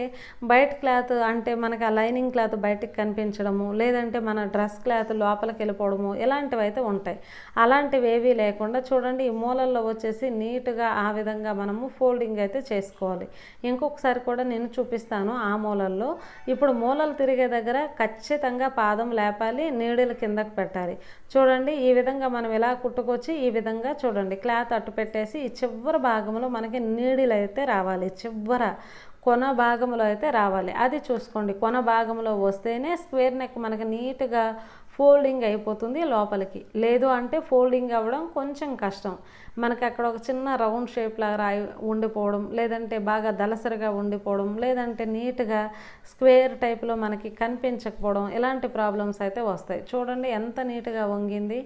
బయట క్లాత్ అంటే మనకి ఆ లైనింగ్ క్లాత్ బయటికి కనిపించడము, లేదంటే మన డ్రెస్ క్లాత్ లోపలికి వెళ్ళిపోవడము, ఇలాంటివి అయితే ఉంటాయి. అలాంటివి ఏవీ లేకుండా చూడండి ఈ మూలల్లో వచ్చేసి నీట్గా ఆ విధంగా మనము ఫోల్డింగ్ అయితే చేసుకోవాలి. ఇంకొకసారి కూడా నేను చూపిస్తాను ఆ మూలల్లో. ఇప్పుడు మూలలు తిరిగే దగ్గర ఖచ్చితంగా పాదం లేపాలి, నీడిల కిందకు పెట్టాలి. చూడండి ఈ విధంగా మనం ఇలా కుట్టుకొచ్చి ఈ విధంగా చూడండి క్లాత్ అట్టు పెట్టేసి ఈ చివరి భాగంలో మనకి నీడిలు అయితే రావాలి, చివర కొన భాగంలో అయితే రావాలి. అది చూసుకోండి, కొన భాగంలో వస్తేనే స్క్వేర్ నెక్ మనకి నీట్గా ఫోల్డింగ్ అయిపోతుంది లోపలికి. లేదు అంటే ఫోల్డింగ్ అవ్వడం కొంచెం కష్టం. మనకి అక్కడ ఒక చిన్న రౌండ్ షేప్ లాగా ఉండిపోవడం, లేదంటే బాగా దలసరిగా ఉండిపోవడం, లేదంటే నీట్గా స్క్వేర్ టైప్లో మనకి కనిపించకపోవడం, ఇలాంటి ప్రాబ్లమ్స్ అయితే వస్తాయి. చూడండి ఎంత నీట్గా వంగింది,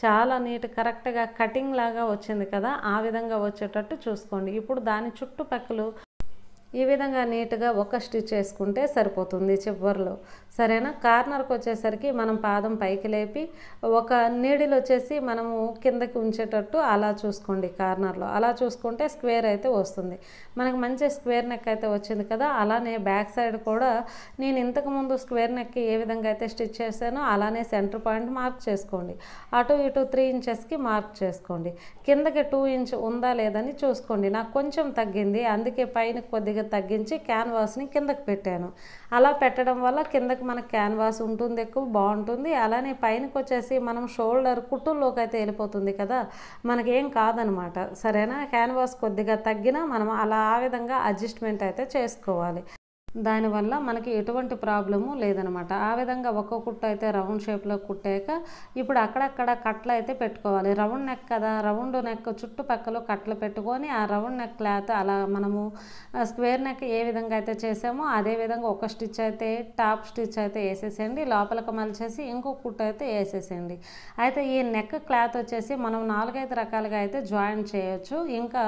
చాలా నీట్ కరెక్ట్గా కటింగ్ లాగా వచ్చింది కదా, ఆ విధంగా వచ్చేటట్టు చూసుకోండి. ఇప్పుడు దాని చుట్టుపక్కల ఈ విధంగా నీట్గా ఒక స్టిచ్ వేసుకుంటే సరిపోతుంది చివర్లో, సరేనా. కార్నర్కి వచ్చేసరికి మనం పాదం పైకి లేపి ఒక నీడిల్ వచ్చేసి మనము కిందకి ఉంచేటట్టు అలా చూసుకోండి. కార్నర్లో అలా చూసుకుంటే స్క్వేర్ అయితే వస్తుంది. మనకు మంచి స్క్వేర్ నెక్ అయితే వచ్చింది కదా. అలానే బ్యాక్ సైడ్ కూడా నేను ఇంతకుముందు స్క్వేర్ నెక్కి ఏ విధంగా అయితే స్టిచ్ చేశానో అలానే సెంటర్ పాయింట్ మార్క్ చేసుకోండి. అటు ఇటు 3 ఇంచెస్కి మార్క్ చేసుకోండి. కిందకి 2 ఇంచ్ ఉందా లేదని చూసుకోండి. నాకు కొంచెం తగ్గింది, అందుకే పైన కొద్దిగా తగ్గించి క్యాన్వాస్ని కిందకి పెట్టాను. అలా పెట్టడం వల్ల కిందకి మనకు క్యాన్వాస్ ఉంటుంది, ఎక్కువ బాగుంటుంది. అలానే పైనకి వచ్చేసి మనం షోల్డర్ కుట్టుల్లోకి అయితే వెళ్ళిపోతుంది కదా, మనకేం కాదనమాట, సరేనా. క్యాన్వాస్ కొద్దిగా తగ్గినా మనం అలా ఆ విధంగా అడ్జస్ట్మెంట్ అయితే చేసుకోవాలి. దానివల్ల మనకి ఎటువంటి ప్రాబ్లము లేదనమాట. ఆ విధంగా ఒక్క కుట్టు అయితే రౌండ్ షేప్లో కుట్టాక ఇప్పుడు అక్కడక్కడ కట్లు అయితే పెట్టుకోవాలి. రౌండ్ నెక్ కదా, రౌండ్ నెక్ చుట్టుపక్కల కట్లు పెట్టుకొని ఆ రౌండ్ నెక్ క్లాత్ అలా మనము స్క్వేర్ నెక్ ఏ విధంగా అయితే చేసామో అదే విధంగా ఒక స్టిచ్ అయితే టాప్ స్టిచ్ అయితే వేసేసేయండి. లోపలికి మలిచేసి ఇంకో కుట్టు అయితే వేసేసేయండి. అయితే ఈ నెక్ క్లాత్ వచ్చేసి మనం 4-5 రకాలుగా అయితే జాయిన్ చేయొచ్చు. ఇంకా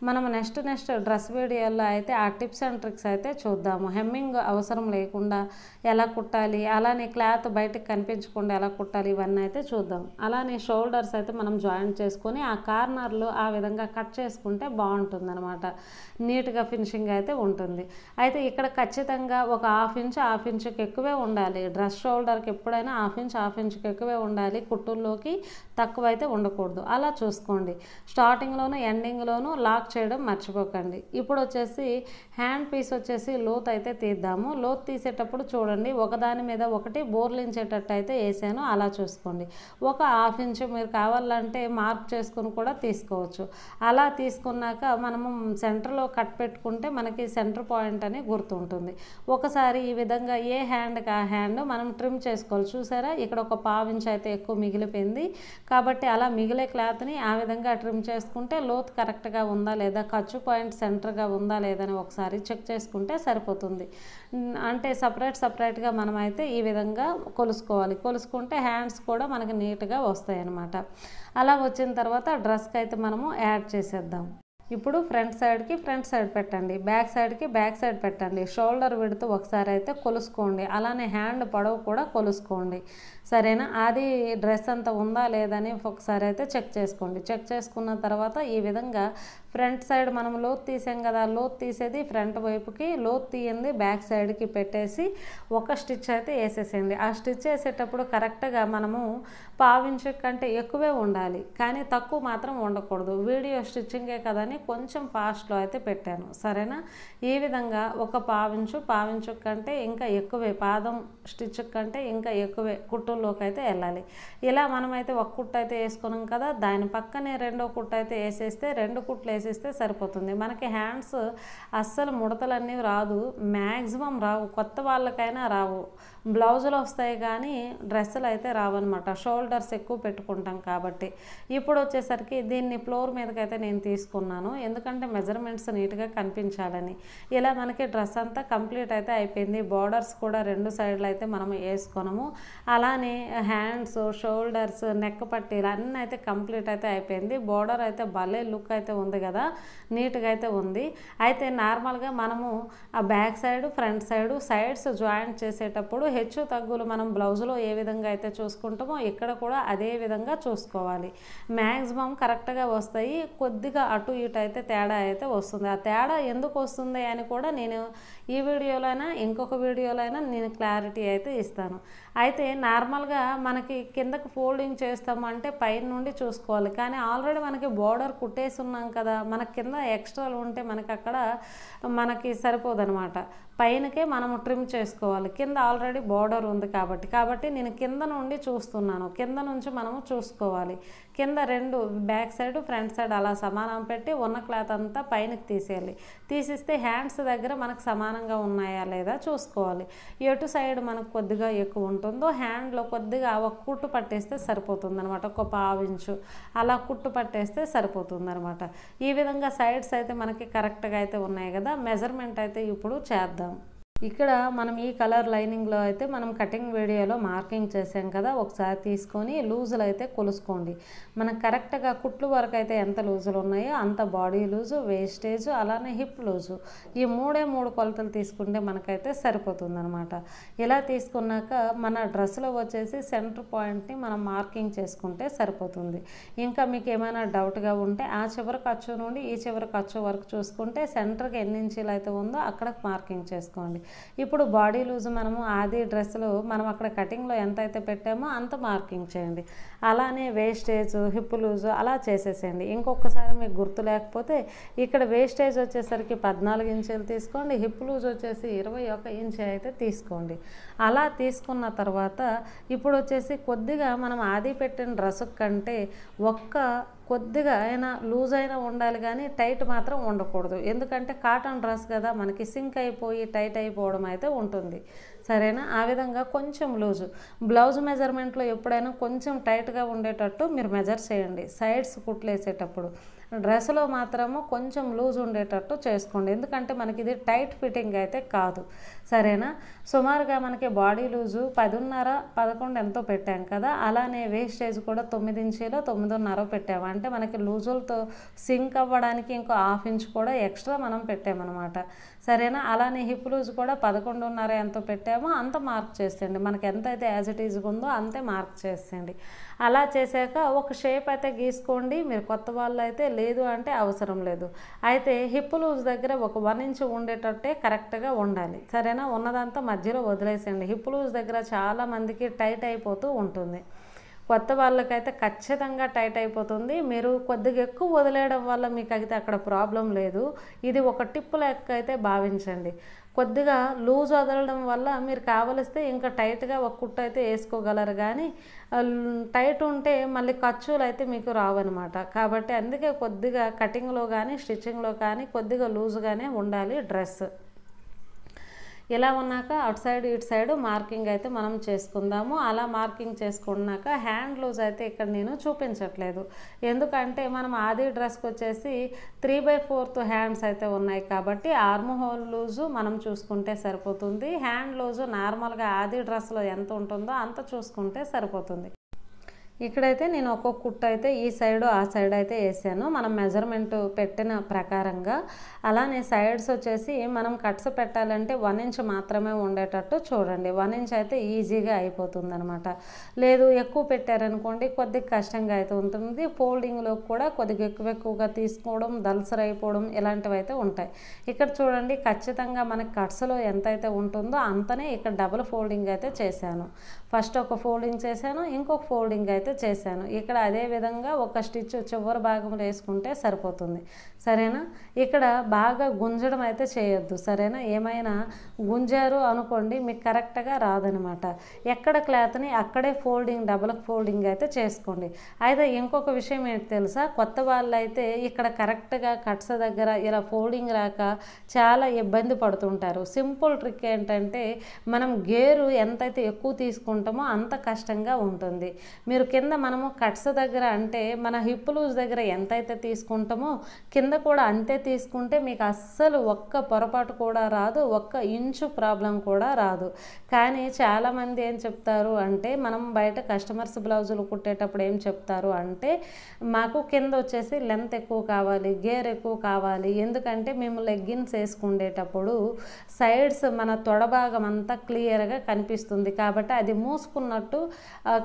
మనం నెక్స్ట్ డ్రెస్ వీడియోలో అయితే ఆ టిప్స్ అండ్ ట్రిక్స్ అయితే చూద్దాము. హెమ్మింగ్ అవసరం లేకుండా ఎలా కుట్టాలి, అలానే క్లాత్ బయటకు కనిపించకుండా ఎలా కుట్టాలి, ఇవన్నీ అయితే చూద్దాం. అలానే షోల్డర్స్ అయితే మనం జాయింట్ చేసుకొని ఆ కార్నర్లో ఆ విధంగా కట్ చేసుకుంటే బాగుంటుంది అనమాట. నీట్గా ఫినిషింగ్ అయితే ఉంటుంది. అయితే ఇక్కడ ఖచ్చితంగా ఒక హాఫ్ ఇంచుకి ఎక్కువే ఉండాలి. డ్రెస్ షోల్డర్కి ఎప్పుడైనా హాఫ్ ఇంచుకి ఎక్కువే ఉండాలి. కుట్టుల్లోకి తక్కువ అయితే ఉండకూడదు. అలా చూసుకోండి. స్టార్టింగ్లోను ఎండింగ్లోను లాక్ చేయడం మర్చిపోకండి. ఇప్పుడు వచ్చేసి హ్యాండ్ పీస్ వచ్చేసి లోత్ అయితే తీద్దాము. లోత్ తీసేటప్పుడు చూడండి, ఒకదాని మీద ఒకటి బోర్లించేటట్టు అయితే వేసాను. అలా చూసుకోండి. ఒక హాఫ్ ఇంచు మీరు కావాలంటే మార్క్ చేసుకుని కూడా తీసుకోవచ్చు. అలా తీసుకున్నాక మనము సెంటర్లో కట్ పెట్టుకుంటే మనకి సెంటర్ పాయింట్ అని గుర్తుంటుంది. ఒకసారి ఈ విధంగా ఏ హ్యాండ్కి ఆ హ్యాండ్ మనం ట్రిమ్ చేసుకోవాలి. చూసారా, ఇక్కడ ఒక పావు ఇంచు అయితే ఎక్కువ మిగిలిపోయింది కాబట్టి అలా మిగిలే క్లాత్ని ఆ విధంగా ట్రిమ్ చేసుకుంటే లోత్ కరెక్ట్గా ఉందా లేదా, ఖర్చు పాయింట్ సెంటర్గా ఉందా లేదని ఒకసారి చెక్ చేసుకుంటే సరిపోతుంది. అంటే సపరేట్గా మనమైతే ఈ విధంగా కొలుసుకోవాలి. కొలుసుకుంటే హ్యాండ్స్ కూడా మనకి నీట్గా వస్తాయి అన్నమాట. అలా వచ్చిన తర్వాత డ్రెస్కి అయితే మనము యాడ్ చేసేద్దాం. ఇప్పుడు ఫ్రంట్ సైడ్ పెట్టండి, బ్యాక్ సైడ్ పెట్టండి. షోల్డర్ విడ్త్ ఒకసారి అయితే కొలుసుకోండి. అలానే హ్యాండ్ పొడవు కూడా కొలుసుకోండి, సరేనా. అది డ్రెస్ అంతా ఉందా లేదని ఒకసారి అయితే చెక్ చేసుకోండి. చెక్ చేసుకున్న తర్వాత ఈ విధంగా ఫ్రంట్ సైడ్ మనం లోత్ తీసాం కదా, లోత్ తీసేది ఫ్రంట్ వైపుకి, లోత్ తీయండి బ్యాక్ సైడ్కి పెట్టేసి ఒక స్టిచ్ అయితే వేసేసేయండి. ఆ స్టిచ్ వేసేటప్పుడు కరెక్ట్గా మనము పావించు కంటే ఎక్కువే ఉండాలి, కానీ తక్కువ మాత్రం ఉండకూడదు. వీడియో స్టిచ్చింగే కదని కొంచెం ఫాస్ట్లో అయితే పెట్టాను, సరేనా. ఈ విధంగా ఒక పావించు కంటే ఇంకా ఎక్కువే, పాదం స్టిచ్ కంటే ఇంకా ఎక్కువే కుట్టుల్లోకి అయితే వెళ్ళాలి. ఇలా మనమైతే ఒక కుట్టు అయితే వేసుకున్నాం కదా, దాని పక్కనే రెండో కుట్టు అయితే వేసేస్తే 2 కుట్లు వేసేస్తే సరిపోతుంది. మనకి హ్యాండ్స్ అస్సలు ముడతలన్నీ రాదు, మ్యాక్సిమం రావు. కొత్త వాళ్ళకైనా రావు, బ్లౌజులు వస్తాయి కానీ డ్రెస్సులు అయితే రావన్నమాట. షోల్డర్స్ ఎక్కువ పెట్టుకుంటాం కాబట్టి. ఇప్పుడు వచ్చేసరికి దీన్ని ఫ్లోర్ మీదకైతే నేను తీసుకున్నాను, ఎందుకంటే మెజర్మెంట్స్ నీట్గా కనిపించాలని. ఇలా మనకి డ్రెస్ అంతా కంప్లీట్ అయితే అయిపోయింది. బార్డర్స్ కూడా 2 సైడ్లు అయితే మనం వేసుకున్నాము. అలానే హ్యాండ్స్, షోల్డర్స్, నెక్ పట్టీలు అన్నీ అయితే కంప్లీట్ అయితే అయిపోయింది. బార్డర్ అయితే భలే లుక్ అయితే ఉంది కదా, నీట్గా అయితే ఉంది. అయితే నార్మల్గా మనము ఆ back side, front sides joint చేసేటప్పుడు హెచ్చు తగ్గులు మనం బ్లౌజ్లో ఏ విధంగా అయితే చూసుకుంటామో ఇక్కడ కూడా అదే విధంగా చూసుకోవాలి. మ్యాక్సిమం కరెక్ట్గా వస్తాయి. కొద్దిగా అటు ఇటు అయితే తేడా అయితే వస్తుంది. ఆ తేడా ఎందుకు వస్తుంది అని కూడా నేను ఈ వీడియోలోనైనా ఇంకొక వీడియోలో నేను క్లారిటీ అయితే ఇస్తాను. అయితే నార్మల్గా మనకి కిందకు ఫోల్డింగ్ చేస్తామంటే పైన నుండి చూసుకోవాలి, కానీ ఆల్రెడీ మనకి బోర్డర్ కుట్టేసి ఉన్నాం కదా, మనకి కింద ఎక్స్ట్రాలు ఉంటే మనకి అక్కడ మనకి సరిపోదనమాట. పైనకే మనము ట్రిమ్ చేసుకోవాలి. కింద ఆల్రెడీ బోర్డర్ ఉంది కాబట్టి నేను కింద నుండి చూస్తున్నాను. కింద నుంచి మనము చూసుకోవాలి. కింద 2 బ్యాక్ సైడ్, ఫ్రంట్ సైడ్ అలా సమానం పెట్టి ఉన్న క్లాత్ అంతా పైనకి తీసేయాలి. తీసిస్తే హ్యాండ్స్ దగ్గర మనకు సమానంగా ఉన్నాయా లేదా చూసుకోవాలి. ఎటు సైడ్ మనకు కొద్దిగా ఎక్కువ ఉంటుందో హ్యాండ్లో కొద్దిగా ఒక కుట్టు పట్టేస్తే సరిపోతుంది అనమాట. ఒక పావు ఇంచు అలా కుట్టు పట్టేస్తే సరిపోతుంది అనమాట. ఈ విధంగా సైడ్స్ అయితే మనకి కరెక్ట్గా అయితే ఉన్నాయి కదా. మెజర్మెంట్ అయితే ఇప్పుడు చేద్దాం. ఇక్కడ మనం ఈ కలర్ లైనింగ్లో అయితే మనం కటింగ్ వీడియోలో మార్కింగ్ చేసాం కదా, ఒకసారి తీసుకొని లూజులు అయితే కొలుసుకోండి. మనకు కరెక్ట్గా కుట్లు వరకు అయితే ఎంత లూజులు ఉన్నాయో అంత బాడీ లూజు, వేస్టేజ్, అలానే హిప్ లూజు, ఈ మూడు కొలతలు తీసుకుంటే మనకైతే సరిపోతుంది అనమాట. ఇలా తీసుకున్నాక మన డ్రెస్లో వచ్చేసి సెంటర్ పాయింట్ని మనం మార్కింగ్ చేసుకుంటే సరిపోతుంది. ఇంకా మీకు ఏమైనా డౌట్గా ఉంటే ఆ చివరి ఖర్చు నుండి ఈ చివరి ఖర్చు వరకు చూసుకుంటే సెంటర్కి ఎన్ని ఇంచీలు అయితే ఉందో అక్కడ మార్కింగ్ చేసుకోండి. ఇప్పుడు బాడీ లూజ్ మనము ఆది డ్రెస్సులో మనం అక్కడ కటింగ్లో ఎంత అయితే పెట్టామో అంత మార్కింగ్ చేయండి. అలానే వేస్టేజ్, హిప్ లూజు అలా చేసేసేయండి. ఇంకొకసారి మీకు గుర్తు లేకపోతే ఇక్కడ వేస్టేజ్ వచ్చేసరికి 14 ఇంచీలు తీసుకోండి, హిప్ లూజ్ వచ్చేసి 21 ఇంచ్ అయితే తీసుకోండి. అలా తీసుకున్న తర్వాత ఇప్పుడు వచ్చేసి కొద్దిగా మనం ఆది పెట్టిన డ్రెస్ కంటే కొద్దిగా అయినా లూజ్ అయినా ఉండాలి, కానీ టైట్ మాత్రం ఉండకూడదు. ఎందుకంటే కాటన్ డ్రెస్ కదా, మనకి సింక్ అయిపోయి టైట్ అయిపోవడం అయితే ఉంటుంది. సరేనా? ఆ విధంగా కొంచెం లూజు. బ్లౌజ్ మెజర్మెంట్లో ఎప్పుడైనా కొంచెం టైట్గా ఉండేటట్టు మీరు మెజర్ చేయండి. సైడ్స్ కుట్లేసేటప్పుడు డ్రెస్లో మాత్రము కొంచెం లూజ్ ఉండేటట్టు చేసుకోండి, ఎందుకంటే మనకి ఇది టైట్ ఫిట్టింగ్ అయితే కాదు. సరేనా? సుమారుగా మనకి బాడీ లూజు 10.5, 11 ఎంతో పెట్టాం కదా, అలానే వేస్టేజ్ కూడా 9 ఇంచీలో 9.5 పెట్టాము. అంటే మనకి లూజులతో సింక్ అవ్వడానికి ఇంకో 1/2 ఇంచ్ కూడా ఎక్స్ట్రా మనం పెట్టామన్నమాట. సరేనా? అలానే హిప్ లూజ్ కూడా 11.5 ఎంతో పెట్టామో అంత మార్క్ చేసేయండి. మనకి ఎంతైతే యాజ్ ఇట్ ఈజ్గా ఉందో అంతే మార్క్ చేసేయండి. అలా చేశాక ఒక షేప్ అయితే గీసుకోండి. మీరు కొత్త వాళ్ళు అయితే లేదు అంటే అవసరం లేదు. అయితే హిప్ లూజ్ దగ్గర ఒక 1 ఇంచ్ ఉండేటట్టే కరెక్ట్గా ఉండాలి. సరేనా? ఉన్నదంతా మధ్యలో వదిలేసేయండి. హిప్ లూజ్ దగ్గర చాలామందికి టైట్ అయిపోతూ ఉంటుంది. కొత్త వాళ్ళకైతే ఖచ్చితంగా టైట్ అయిపోతుంది. మీరు కొద్దిగా ఎక్కువ వదిలేయడం వల్ల మీకు అయితే అక్కడ ప్రాబ్లం లేదు. ఇది ఒక టిప్ లెక్క అయితే భావించండి. కొద్దిగా లూజ్ వదలడం వల్ల మీరు కావలిస్తే ఇంకా టైట్గా ఒక కుట్టు అయితే వేసుకోగలరు, కానీ టైట్ ఉంటే మళ్ళీ ఖర్చులు అయితే మీకు రావన్నమాట. కాబట్టి అందుకే కొద్దిగా కటింగ్లో కానీ స్టిచ్చింగ్లో కానీ కొద్దిగా లూజ్గానే ఉండాలి డ్రెస్. ఇలా ఉన్నాక అటు సైడ్ ఇటు సైడ్ మార్కింగ్ అయితే మనం చేసుకుందాము. అలా మార్కింగ్ చేసుకున్నాక హ్యాండ్ లూజ్ అయితే ఇక్కడ నేను చూపించట్లేదు, ఎందుకంటే మనం ఆది డ్రెస్కి వచ్చేసి 3/4 హ్యాండ్స్ అయితే ఉన్నాయి కాబట్టి ఆర్మ్ హోల్ లూజు మనం చూసుకుంటే సరిపోతుంది. హ్యాండ్ లూజు నార్మల్గా ఆది డ్రెస్లో ఎంత ఉంటుందో అంత చూసుకుంటే సరిపోతుంది. ఇక్కడైతే నేను ఒక్కొక్క కుట్టు అయితే ఈ సైడ్ ఆ సైడ్ అయితే వేసాను మనం మెజర్మెంట్ పెట్టిన ప్రకారంగా. అలానే సైడ్స్ వచ్చేసి మనం కట్స్ పెట్టాలంటే 1 ఇంచ్ మాత్రమే ఉండేటట్టు చూడండి. 1 ఇంచ్ అయితే ఈజీగా అయిపోతుంది అనమాట. లేదు ఎక్కువ పెట్టారనుకోండి కొద్దిగా కష్టంగా అయితే ఉంటుంది. ఫోల్డింగ్లో కూడా కొద్దిగా ఎక్కువగా తీసుకోవడం, దల్సర్ అయిపోవడం ఇలాంటివి అయితే ఉంటాయి. ఇక్కడ చూడండి ఖచ్చితంగా మనకి కట్స్లో ఎంతైతే ఉంటుందో అంతనే ఇక్కడ డబుల్ ఫోల్డింగ్ అయితే చేశాను. ఫస్ట్ ఒక ఫోల్డింగ్ చేశాను, ఇంకొక ఫోల్డింగ్ అయితే చేశాను. ఇక్కడ అదే విధంగా ఒక స్టిచ్ చివరి భాగంలో వేసుకుంటే సరిపోతుంది. సరేనా? ఇక్కడ బాగా గుంజడం అయితే చేయొద్దు. సరేనా? ఏమైనా గుంజారు అనుకోండి మీకు కరెక్ట్గా రాదనమాట. ఎక్కడ క్లాత్ని అక్కడే ఫోల్డింగ్, డబుల్ ఫోల్డింగ్ అయితే చేసుకోండి. అయితే ఇంకొక విషయం ఏంటి తెలుసా, కొత్త వాళ్ళు అయితే ఇక్కడ కరెక్ట్గా కట్స్ దగ్గర ఇలా ఫోల్డింగ్ రాక చాలా ఇబ్బంది పడుతుంటారు. సింపుల్ ట్రిక్ ఏంటంటే మనం గేరు ఎంతైతే ఎక్కువ తీసుకుంటామో అంత కష్టంగా ఉంటుంది. మీరు కింద మనము కట్స్ దగ్గర అంటే మన హిప్ లూజ్ దగ్గర ఎంతైతే తీసుకుంటామో కింద కూడా అంతే తీసుకుంటే మీకు అస్సలు ఒక్క పొరపాటు కూడా రాదు, ఒక్క ఇంచు ప్రాబ్లం కూడా రాదు. కానీ చాలామంది ఏం చెప్తారు అంటే మనం బయట కస్టమర్స్ బ్లౌజులు కుట్టేటప్పుడు ఏం చెప్తారు అంటే మాకు కింద వచ్చేసి లెంత్ ఎక్కువ కావాలి, గేర్ ఎక్కువ కావాలి, ఎందుకంటే మేము లెగ్గిన్స్ వేసుకునేటప్పుడు సైడ్స్ మన తొడ భాగం అంతా క్లియర్గా కనిపిస్తుంది కాబట్టి అది మూసుకున్నట్టు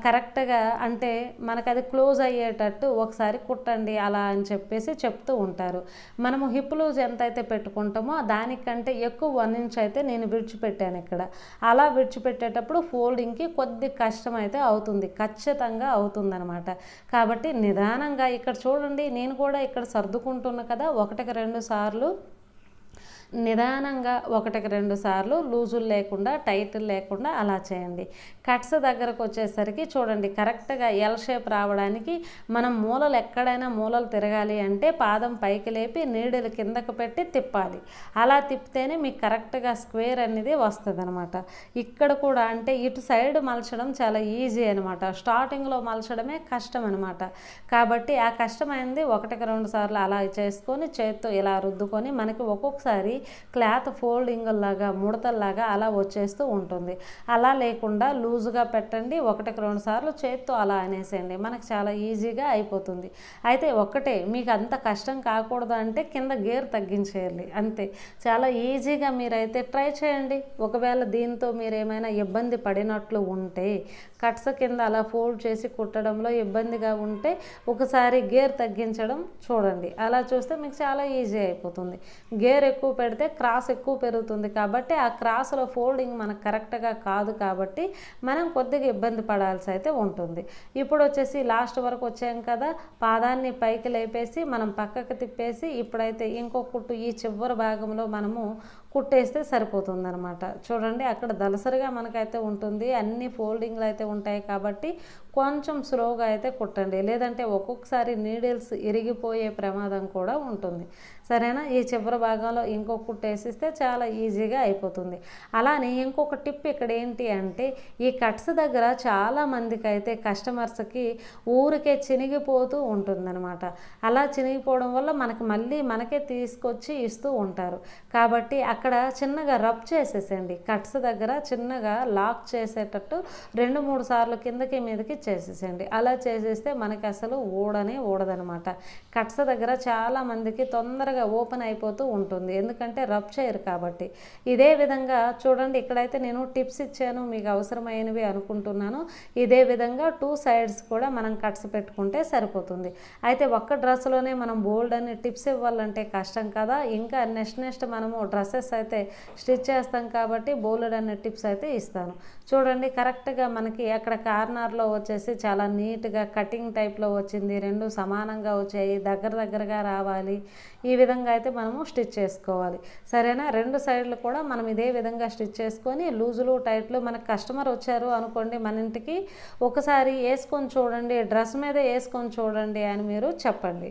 కరెక్ట్గా అంటే మనకు అది క్లోజ్ అయ్యేటట్టు ఒకసారి కుట్టండి అలా అని చెప్పేసి చెప్తూ ఉంటారు. మనము హిప్ లూజ్ ఎంతైతే పెట్టుకుంటామో దానికంటే ఎక్కువ 1 ఇంచ్ అయితే నేను విడిచిపెట్టాను ఇక్కడ. అలా విడిచిపెట్టేటప్పుడు ఫోల్డింగ్కి కొద్ది కష్టం అయితే అవుతుంది, ఖచ్చితంగా అవుతుంది అనమాట. కాబట్టి నిదానంగా ఇక్కడ చూడండి, నేను కూడా ఇక్కడ సర్దుకుంటున్నా కదా, 1-2 సార్లు నిదానంగా 1-2 సార్లు లూజులు లేకుండా టైట్లు లేకుండా అలా చేయండి. కట్స్ దగ్గరకు వచ్చేసరికి చూడండి కరెక్ట్గా ఎల్ షేప్ రావడానికి మనం మూలలు ఎక్కడైనా మూలలు తిరగాలి అంటే పాదం పైకి లేపి నీడలు కిందకు పెట్టి తిప్పాలి. అలా తిప్పితేనే మీకు కరెక్ట్గా స్క్వేర్ అనేది వస్తుంది అనమాట. ఇక్కడ కూడా అంటే ఇటు సైడ్ మలచడం చాలా ఈజీ అనమాట, స్టార్టింగ్లో మలచడమే కష్టం అనమాట. కాబట్టి ఆ కష్టమైంది 1-2 సార్లు అలా చేసుకొని చేత్తో ఇలా రుద్దుకొని మనకి ఒక్కొక్కసారి క్లాత్ ఫోల్డింగ్ లాగా ముడతల్లాగా అలా వచ్చేస్తూ ఉంటుంది. అలా లేకుండా లూజుగా పెట్టండి, 1-2 సార్లు చేత్తో అలా అనేసేయండి, మనకు చాలా ఈజీగా అయిపోతుంది. అయితే ఒక్కటే, మీకు అంత కష్టం కాకూడదు అంటే కింద గేర్ తగ్గించేయాలి అంతే. చాలా ఈజీగా మీరైతే ట్రై చేయండి. ఒకవేళ దీంతో మీరు ఏమైనా ఇబ్బంది పడినట్లు ఉంటే, కట్స్ కింద అలా ఫోల్డ్ చేసి కుట్టడంలో ఇబ్బందిగా ఉంటే ఒకసారి గేర్ తగ్గించడం చూడండి. అలా చూస్తే మీకు చాలా ఈజీ అయిపోతుంది. గేర్ ఎక్కువ పెడితే క్రాస్ ఎక్కువ పెరుగుతుంది కాబట్టి ఆ క్రాస్లో ఫోల్డింగ్ మనకు కరెక్ట్గా కాదు కాబట్టి మనం కొద్దిగా ఇబ్బంది పడాల్సి అయితే ఉంటుంది. ఇప్పుడు వచ్చేసి లాస్ట్ వరకు వచ్చాం కదా, పాదాన్ని పైకి లేపేసి మనం పక్కకు తిప్పేసి ఇప్పుడైతే ఇంకో కుట్టు ఈ చివరి భాగంలో మనము కుట్టేస్తే సరిపోతుంది అనమాట. చూడండి, అక్కడ దలసరిగా మనకైతే ఉంటుంది, అన్ని ఫోల్డింగ్లు అయితే ఉంటాయి కాబట్టి కొంచెం స్లోగా అయితే కుట్టండి, లేదంటే ఒక్కొక్కసారి నీడిల్స్ ఇరిగిపోయే ప్రమాదం కూడా ఉంటుంది. సరేనా? ఈ చివరి భాగంలో ఇంకో కుట్టు వేసిస్తే చాలా ఈజీగా అయిపోతుంది. అలానే ఇంకొక టిప్ ఇక్కడ ఏంటి అంటే, ఈ కట్స్ దగ్గర చాలామందికి అయితే కస్టమర్స్కి ఊరికే చినిగిపోతూ ఉంటుందన్నమాట. అలా చినిగిపోవడం వల్ల మనకే తీసుకొచ్చి ఇస్తూ ఉంటారు. కాబట్టి అక్కడ చిన్నగా రబ్ చేసేసేయండి, కట్స్ దగ్గర చిన్నగా లాక్ చేసేటట్టు 2-3 సార్లు కిందకి మీదకి చేసేసేయండి. అలా చేసేస్తే మనకి అసలు ఊడదనమాట. కట్స్ దగ్గర చాలామందికి తొందరగా ఓపెన్ అయిపోతూ ఉంటుంది, ఎందుకంటే రబ్ చేయరు కాబట్టి. ఇదే విధంగా చూడండి, ఇక్కడైతే నేను టిప్స్ ఇచ్చాను, మీకు అవసరమైనవి అనుకుంటున్నాను. ఇదే విధంగా 2 సైడ్స్ కూడా మనం కట్స్ పెట్టుకుంటే సరిపోతుంది. అయితే ఒక్క డ్రెస్లోనే మనం బోల్డ్ అని టిప్స్ ఇవ్వాలంటే కష్టం కదా, ఇంకా నెక్స్ట్ మనము డ్రెస్సెస్ అయితే స్టిచ్ చేస్తాం కాబట్టి బోల్డ్ అనే టిప్స్ అయితే ఇస్తాను. చూడండి, కరెక్ట్గా మనకి అక్కడ కార్నర్లో వచ్చేసి చాలా నీట్గా కటింగ్ టైప్లో వచ్చింది, 2 సమానంగా వచ్చాయి, దగ్గరగా రావాలి. ఈ విధంగా అయితే మనము స్టిచ్ చేసుకోవాలి. సరేనా? 2 సైడ్లు కూడా మనం ఇదే విధంగా స్టిచ్ చేసుకొని లూజులు టైట్లు, మనకు కస్టమర్ వచ్చారు అనుకోండి మన ఇంటికి, ఒకసారి వేసుకొని చూడండి, డ్రెస్ మీద వేసుకొని చూడండి అని మీరు చెప్పండి.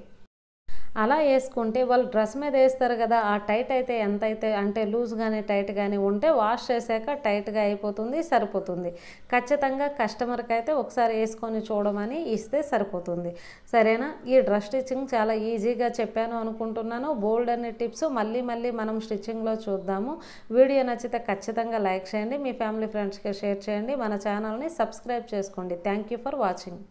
అలా వేసుకుంటే వాళ్ళు డ్రెస్ మీద వేస్తారు కదా, ఆ టైట్ అయితే ఎంతైతే అంటే లూజ్ కానీ టైట్ కానీ ఉంటే వాష్ చేశాక టైట్గా అయిపోతుంది, సరిపోతుంది. ఖచ్చితంగా కస్టమర్కి అయితే ఒకసారి వేసుకొని చూడమని ఇస్తే సరిపోతుంది. సరేనా? ఈ డ్రెస్ స్టిచ్చింగ్ చాలా ఈజీగా చెప్పాను అనుకుంటున్నాను. బోల్డ్ అనే టిప్స్ మళ్ళీ మనం స్టిచ్చింగ్లో చూద్దాము. వీడియో నచ్చితే ఖచ్చితంగా లైక్ చేయండి, మీ ఫ్యామిలీ ఫ్రెండ్స్కి షేర్ చేయండి, మన ఛానల్ని సబ్స్క్రైబ్ చేసుకోండి. Thank you for watching.